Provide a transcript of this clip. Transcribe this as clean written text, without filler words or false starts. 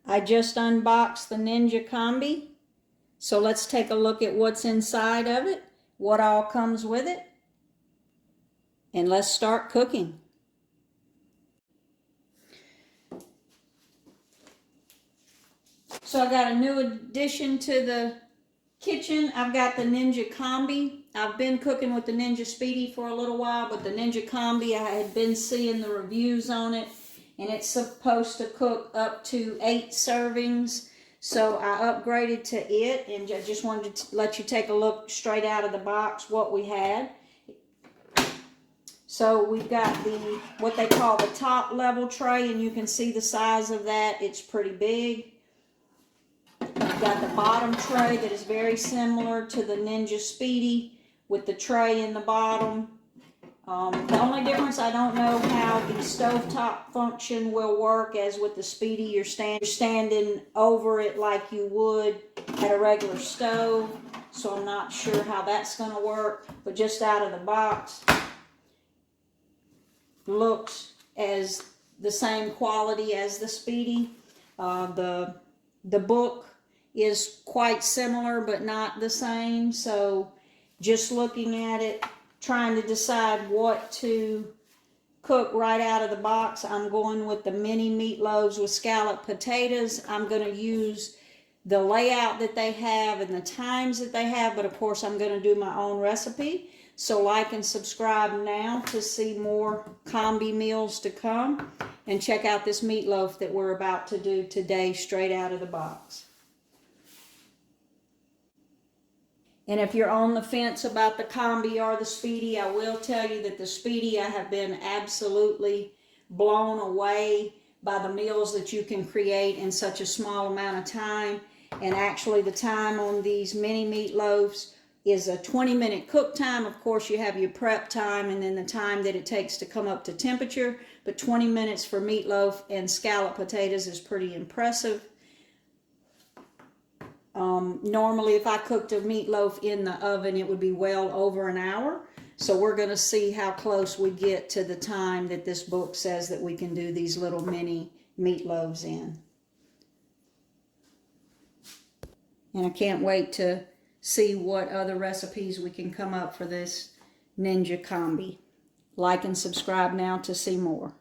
I just unboxed the Ninja Combi, so let's take a look at what's inside of it, what all comes with it, and let's start cooking. So I got a new addition to the kitchen. I've got the Ninja Combi. I've been cooking with the Ninja Speedy for a little while, but the Ninja Combi, I had been seeing the reviews on it, and it's supposed to cook up to 8 servings. So I upgraded to it, and I just wanted to let you take a look straight out of the box what we had. So we've got what they call the top level tray, and you can see the size of that. It's pretty big. We've got the bottom tray that is very similar to the Ninja Speedy with the tray in the bottom. The only difference, I don't know how the stovetop function will work. As with the Speedy, you're standing over it like you would at a regular stove. So I'm not sure how that's going to work. But just out of the box, looks as the same quality as the Speedy. The book is quite similar but not the same. So just looking at it, trying to decide what to cook right out of the box, I'm going with the mini meatloaves with scalloped potatoes. I'm going to use the layout that they have and the times that they have, but of course I'm going to do my own recipe. So like and subscribe now to see more combi meals to come, and check out this meatloaf that we're about to do today straight out of the box. And if you're on the fence about the Combi or the Speedy, I will tell you that the Speedy, I have been absolutely blown away by the meals that you can create in such a small amount of time. And actually the time on these mini meatloaves is a 20-minute cook time. Of course, you have your prep time and then the time that it takes to come up to temperature. But 20 minutes for meatloaf and scalloped potatoes is pretty impressive. Normally, if I cooked a meatloaf in the oven, it would be well over an hour. So we're going to see how close we get to the time that this book says that we can do these little mini meatloaves in. And I can't wait to see what other recipes we can come up for this Ninja Combi. Like and subscribe now to see more.